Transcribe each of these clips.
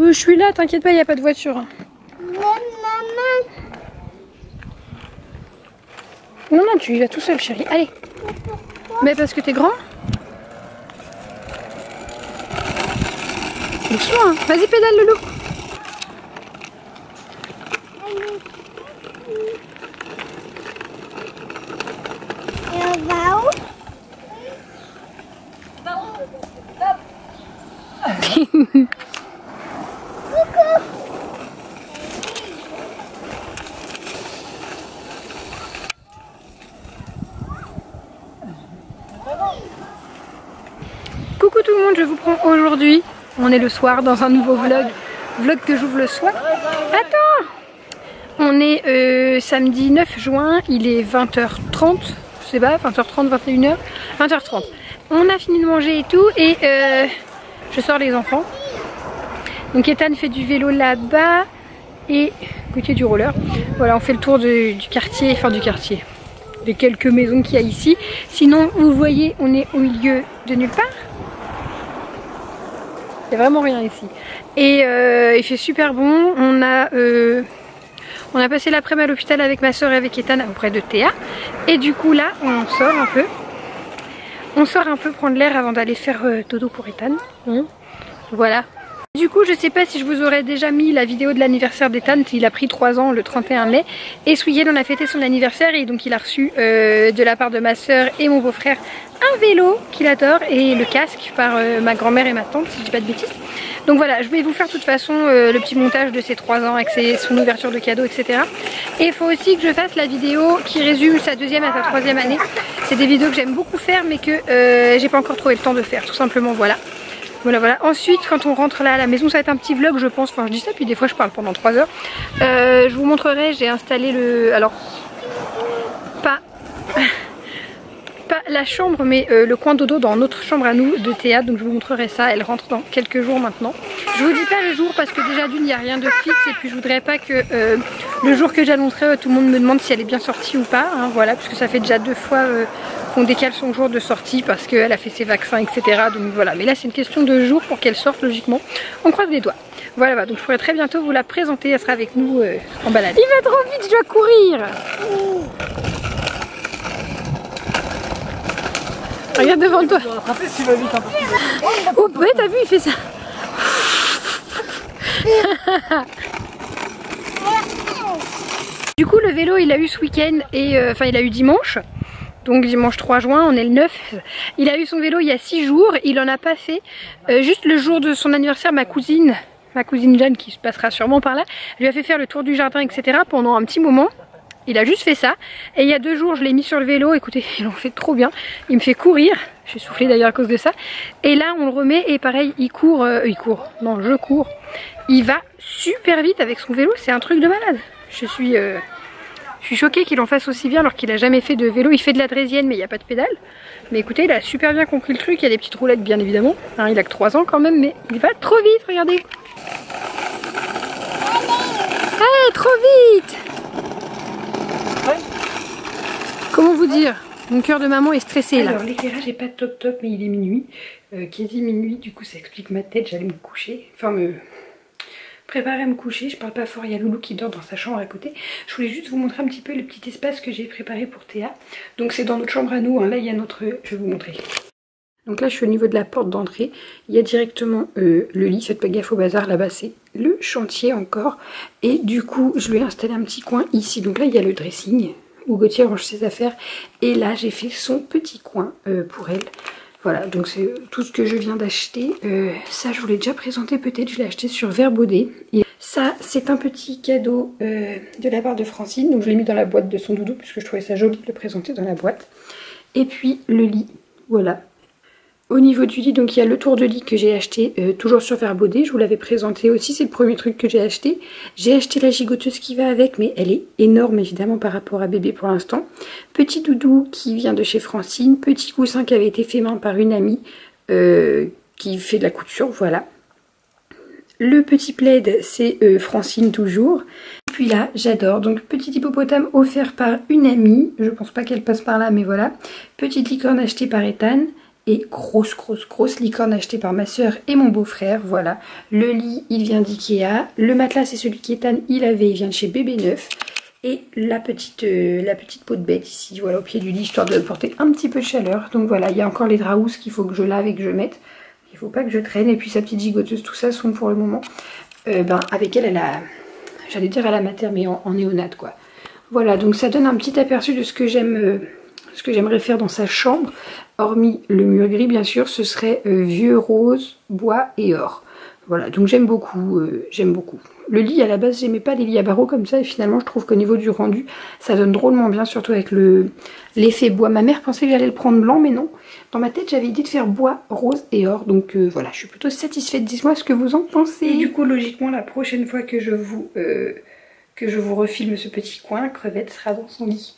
Je suis là, t'inquiète pas, il n'y a pas de voiture. Maman. Non, non, tu y vas tout seul, chérie. Allez. Mais parce que t'es grand. Doucement, hein. Vas-y, pédale, Loulou. Et on va où? Coucou tout le monde, je vous prends aujourd'hui. On est le soir dans un nouveau vlog que j'ouvre le soir. Attends! On est samedi 9 juin, il est 20h30, je sais pas, 20h30, 21h, 20h30. On a fini de manger et tout et je sors les enfants. Donc Ethan fait du vélo là-bas et Gauthier du roller. Voilà, on fait le tour du quartier, enfin du quartier, des quelques maisons qu'il y a ici. Sinon, vous voyez, on est au milieu de nulle part. Il n'y a vraiment rien ici. Et il fait super bon. On a passé l'après-midi à l'hôpital avec ma soeur et avec Ethan auprès de Théa. Et du coup là, on sort un peu. On sort un peu prendre l'air avant d'aller faire dodo pour Ethan. Voilà. Du coup, je sais pas si je vous aurais déjà mis la vidéo de l'anniversaire d'Ethan. Il a pris 3 ans le 31 mai. Et ce week-end, on a fêté son anniversaire. Et donc, il a reçu de la part de ma soeur et mon beau-frère un vélo qu'il adore. Et le casque par ma grand-mère et ma tante, si je dis pas de bêtises. Donc voilà, je vais vous faire de toute façon le petit montage de ses 3 ans avec son ouverture de cadeaux, etc. Et il faut aussi que je fasse la vidéo qui résume sa 2e à sa 3e année. C'est des vidéos que j'aime beaucoup faire mais que j'ai pas encore trouvé le temps de faire, tout simplement, voilà. Voilà. Ensuite, quand on rentre là à la maison, ça va être un petit vlog, je pense. Enfin, je dis ça, puis des fois je parle pendant 3 heures. Je vous montrerai, j'ai installé le... Alors, pas la chambre, mais le coin dodo dans notre chambre à nous de Théa. Donc je vous montrerai ça, elle rentre dans quelques jours maintenant. Je vous dis pas le jour parce que déjà d'une, il n'y a rien de fixe. Et puis je voudrais pas que le jour que j'annoncerai, tout le monde me demande si elle est bien sortie ou pas. Hein, voilà, parce que ça fait déjà 2 fois... qu'on décale son jour de sortie parce qu'elle a fait ses vaccins, etc. Donc voilà, mais là c'est une question de jour pour qu'elle sorte logiquement. On croise les doigts. Voilà, donc je pourrai très bientôt vous la présenter. Elle sera avec nous en balade. Il va trop vite, je dois courir. Regarde devant toi. Oh, ouais, t'as vu, il fait ça. Du coup, le vélo, il a eu ce week-end et enfin, il a eu dimanche. Donc dimanche 3 juin, on est le 9. Il a eu son vélo il y a 6 jours. Il en a pas fait. Juste le jour de son anniversaire, ma cousine Jeanne, qui se passera sûrement par là, lui a fait faire le tour du jardin, etc. pendant un petit moment. Il a juste fait ça. Et il y a 2 jours, je l'ai mis sur le vélo. Écoutez, il en fait trop bien. Il me fait courir. Je suis soufflée d'ailleurs à cause de ça. Et là, on le remet et pareil, il court. Non, je cours. Il va super vite avec son vélo. C'est un truc de malade. Je suis choquée qu'il en fasse aussi bien alors qu'il a jamais fait de vélo. Il fait de la draisienne mais il n'y a pas de pédale. Mais écoutez, il a super bien compris le truc. Il y a des petites roulettes bien évidemment. Hein, il a que 3 ans quand même mais il va trop vite, regardez. Allez, trop vite. Comment vous dire? Mon cœur de maman est stressé là. Alors l'éclairage est pas top mais il est minuit. Quasi minuit, du coup ça explique ma tête. J'allais me coucher. Enfin me... préparer à me coucher, je parle pas fort, il y a Loulou qui dort dans sa chambre à côté. Je voulais juste vous montrer un petit peu le petit espace que j'ai préparé pour Théa. Donc c'est dans notre chambre à nous, hein. Là il y a notre... je vais vous montrer. Donc là je suis au niveau de la porte d'entrée, il y a directement le lit, faites pas gaffe au bazar, là-bas c'est le chantier encore. Et du coup je lui ai installé un petit coin ici, donc là il y a le dressing, où Gauthier range ses affaires. Et là j'ai fait son petit coin pour elle. Voilà, donc c'est tout ce que je viens d'acheter. Ça, je vous l'ai déjà présenté peut-être, je l'ai acheté sur Verbaudet. Et ça, c'est un petit cadeau de la part de Francine. Donc je l'ai mis dans la boîte de son doudou, puisque je trouvais ça joli de le présenter dans la boîte. Et puis le lit, voilà. Au niveau du lit, donc il y a le tour de lit que j'ai acheté toujours sur Verbaudet. Je vous l'avais présenté aussi, c'est le premier truc que j'ai acheté. J'ai acheté la gigoteuse qui va avec, mais elle est énorme évidemment par rapport à bébé pour l'instant. Petit doudou qui vient de chez Francine. Petit coussin qui avait été fait main par une amie qui fait de la couture, voilà. Le petit plaid, c'est Francine toujours. Et puis là, j'adore. Donc petit hippopotame offert par une amie. Je pense pas qu'elle passe par là, mais voilà. Petite licorne achetée par Ethan. Et grosse licorne achetée par ma soeur et mon beau-frère. Voilà, le lit il vient d'Ikea, le matelas c'est celui qu'Ethan il vient de chez Bébé Neuf. Et la petite peau de bête ici, voilà, au pied du lit, histoire de porter un petit peu de chaleur. Donc voilà, il y a encore les draps housses qu'il faut que je lave et que je mette. Il faut pas que je traîne. Et puis sa petite gigoteuse, tout ça sont pour le moment. Avec elle, j'allais dire à la mater, mais en néonate quoi. Voilà, donc ça donne un petit aperçu de ce que j'aimerais faire dans sa chambre. Hormis le mur gris, bien sûr, ce serait vieux rose, bois et or. Voilà, donc j'aime beaucoup, Le lit, à la base, j'aimais pas les lits à barreaux comme ça. Et finalement, je trouve qu'au niveau du rendu, ça donne drôlement bien, surtout avec l'effet bois. Ma mère pensait que j'allais le prendre blanc, mais non. Dans ma tête, j'avais idée de faire bois, rose et or. Donc voilà, je suis plutôt satisfaite. Dites-moi ce que vous en pensez. Et du coup, logiquement, la prochaine fois que je vous refilme ce petit coin, Crevette sera dans son lit.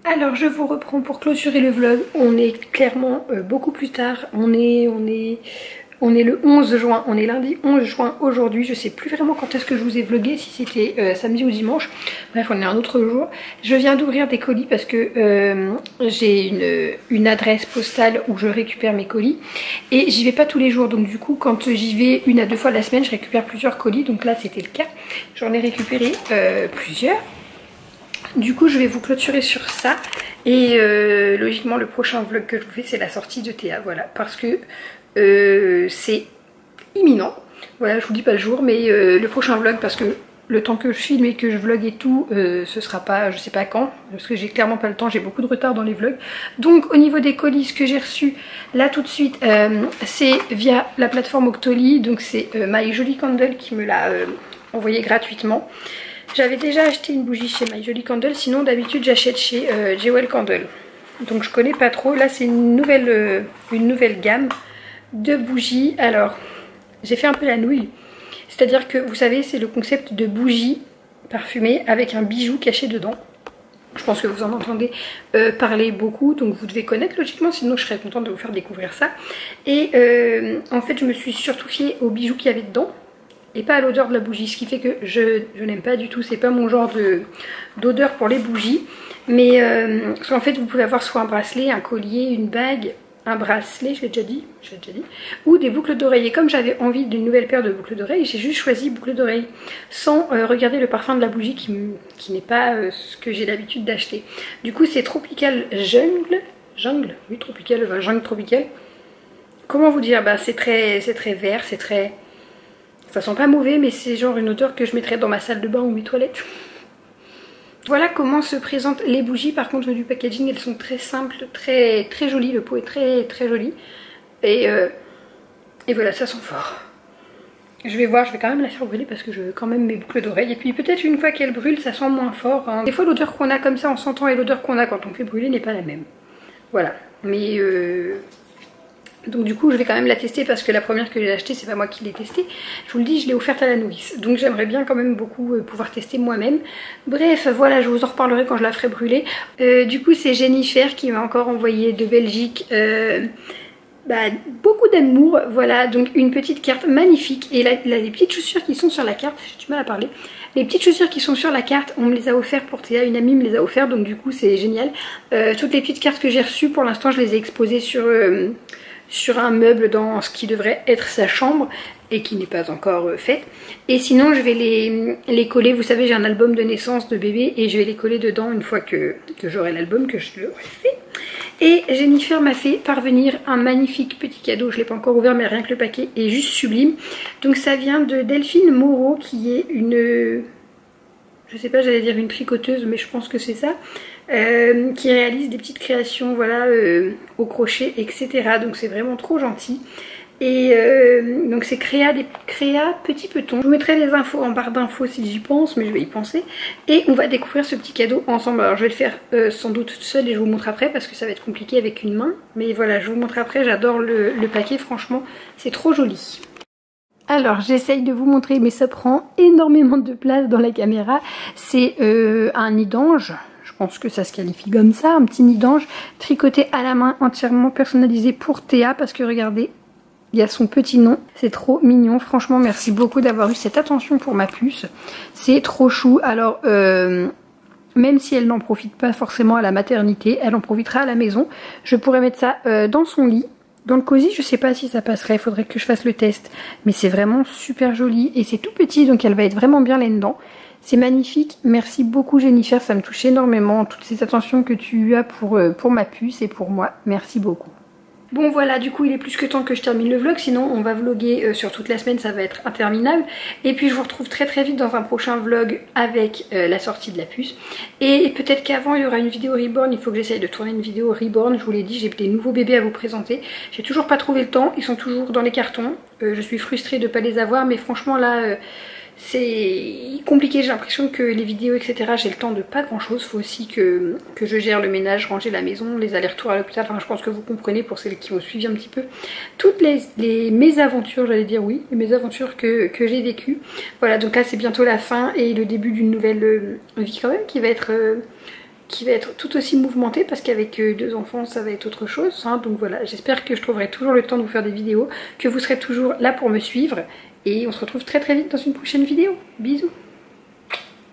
Alors, je vous reprends pour clôturer le vlog. On est clairement beaucoup plus tard. On est le 11 juin, on est lundi 11 juin aujourd'hui. Je sais plus vraiment quand est-ce que je vous ai vlogué, si c'était samedi ou dimanche. Bref, on est un autre jour. Je viens d'ouvrir des colis parce que j'ai une adresse postale où je récupère mes colis. Et j'y vais pas tous les jours, donc du coup quand j'y vais 1 à 2 fois la semaine, je récupère plusieurs colis. Donc là c'était le cas, j'en ai récupéré plusieurs. Du coup je vais vous clôturer sur ça. Et logiquement le prochain vlog que je vous fais c'est la sortie de Théa, voilà, parce que c'est imminent. Voilà, je vous dis pas le jour, mais le prochain vlog, parce que le temps que je filme et que je vlog et tout, ce sera pas, je sais pas quand, parce que j'ai clairement pas le temps, j'ai beaucoup de retard dans les vlogs. Donc au niveau des colis, ce que j'ai reçu là tout de suite, c'est via la plateforme Octoly, donc c'est My Jolie Candle qui me l'a envoyé gratuitement. J'avais déjà acheté une bougie chez My Jolie Candle, sinon d'habitude j'achète chez Jewel Candle. Donc je connais pas trop, là c'est une nouvelle gamme de bougies. Alors j'ai fait un peu la nouille, c'est à dire que vous savez c'est le concept de bougie parfumée avec un bijou caché dedans. Je pense que vous en entendez parler beaucoup, donc vous devez connaître logiquement, sinon je serais contente de vous faire découvrir ça. Et en fait je me suis surtout fiée au bijou qu'il y avait dedans et pas à l'odeur de la bougie, ce qui fait que je n'aime pas du tout, c'est pas mon genre d'odeur pour les bougies. Mais parce qu'en fait vous pouvez avoir soit un bracelet, un collier, une bague, un bracelet, je l'ai déjà dit, ou des boucles d'oreilles. Et comme j'avais envie d'une nouvelle paire de boucles d'oreilles, j'ai juste choisi boucles d'oreilles sans regarder le parfum de la bougie qui n'est pas ce que j'ai l'habitude d'acheter. Du coup c'est Tropical Jungle, oui Tropical, enfin, Jungle Tropical. Comment vous dire, bah c'est très vert, c'est très... Ça sent pas mauvais, mais c'est genre une odeur que je mettrais dans ma salle de bain ou mes toilettes. Voilà comment se présentent les bougies. Par contre du packaging, elles sont très simples, très jolies. Le pot est très joli. Et voilà, ça sent fort. Je vais voir, je vais quand même la faire brûler parce que je veux quand même mes boucles d'oreilles. Et puis peut-être une fois qu'elle brûle, ça sent moins fort, hein. Des fois l'odeur qu'on a comme ça en sentant et l'odeur qu'on a quand on fait brûler n'est pas la même. Voilà. Mais donc du coup je vais quand même la tester parce que la première que j'ai achetée c'est pas moi qui l'ai testée. Je vous le dis, je l'ai offerte à la nourrice. Donc j'aimerais bien quand même beaucoup pouvoir tester moi-même. Bref, voilà, je vous en reparlerai quand je la ferai brûler. Du coup c'est Jennifer qui m'a encore envoyé de Belgique beaucoup d'amour. Voilà, donc une petite carte magnifique. Et là les petites chaussures qui sont sur la carte, j'ai du mal à parler. Les petites chaussures qui sont sur la carte, on me les a offertes pour Théa, une amie me les a offertes, donc du coup c'est génial. Toutes les petites cartes que j'ai reçues pour l'instant je les ai exposées sur un meuble dans ce qui devrait être sa chambre et qui n'est pas encore faite. Et sinon je vais les coller, vous savez j'ai un album de naissance de bébé et je vais les coller dedans une fois que j'aurai l'album, que je l'aurai fait. Et Jennifer m'a fait parvenir un magnifique petit cadeau, je ne l'ai pas encore ouvert mais rien que le paquet est juste sublime. Donc ça vient de Delphine Moreau qui est une... je sais pas, j'allais dire une tricoteuse mais je pense que c'est ça. Qui réalise des petites créations, voilà, au crochet, etc. Donc c'est vraiment trop gentil. Et donc c'est Créa Petit Peton. Je vous mettrai les infos en barre d'infos si j'y pense, mais je vais y penser. Et on va découvrir ce petit cadeau ensemble. Alors je vais le faire sans doute toute seule et je vous montre après parce que ça va être compliqué avec une main. Mais voilà, je vous montre après, j'adore le paquet, franchement, c'est trop joli. Alors j'essaye de vous montrer mais ça prend énormément de place dans la caméra. C'est un nid d'ange. Je pense que ça se qualifie comme ça, un petit nid d'ange tricoté à la main, entièrement personnalisé pour Théa parce que regardez, il y a son petit nom, c'est trop mignon. Franchement merci beaucoup d'avoir eu cette attention pour ma puce, c'est trop chou. Alors même si elle n'en profite pas forcément à la maternité, elle en profitera à la maison. Je pourrais mettre ça dans son lit Dans le cosy, je sais pas si ça passerait, il faudrait que je fasse le test. Mais c'est vraiment super joli et c'est tout petit, donc elle va être vraiment bien là-dedans. C'est magnifique, merci beaucoup Jennifer, ça me touche énormément, toutes ces attentions que tu as pour ma puce et pour moi, merci beaucoup. Bon voilà, du coup il est plus que temps que je termine le vlog, sinon on va vlogger sur toute la semaine, ça va être interminable. Et puis je vous retrouve très vite dans un prochain vlog avec la sortie de la puce. Et peut-être qu'avant il y aura une vidéo reborn, il faut que j'essaye de tourner une vidéo reborn, je vous l'ai dit, j'ai des nouveaux bébés à vous présenter. J'ai toujours pas trouvé le temps, ils sont toujours dans les cartons, je suis frustrée de pas les avoir, mais franchement là... c'est compliqué, j'ai l'impression que les vidéos etc j'ai le temps de pas grand chose. Faut aussi que je gère le ménage, ranger la maison, les allers-retours à l'hôpital, enfin je pense que vous comprenez pour celles qui ont suivi un petit peu toutes les mésaventures, j'allais dire oui, les mésaventures que j'ai vécues. Voilà, donc là c'est bientôt la fin et le début d'une nouvelle vie quand même qui va être tout aussi mouvementée, parce qu'avec 2 enfants ça va être autre chose hein. Donc voilà, j'espère que je trouverai toujours le temps de vous faire des vidéos, que vous serez toujours là pour me suivre. Et on se retrouve très vite dans une prochaine vidéo. Bisous!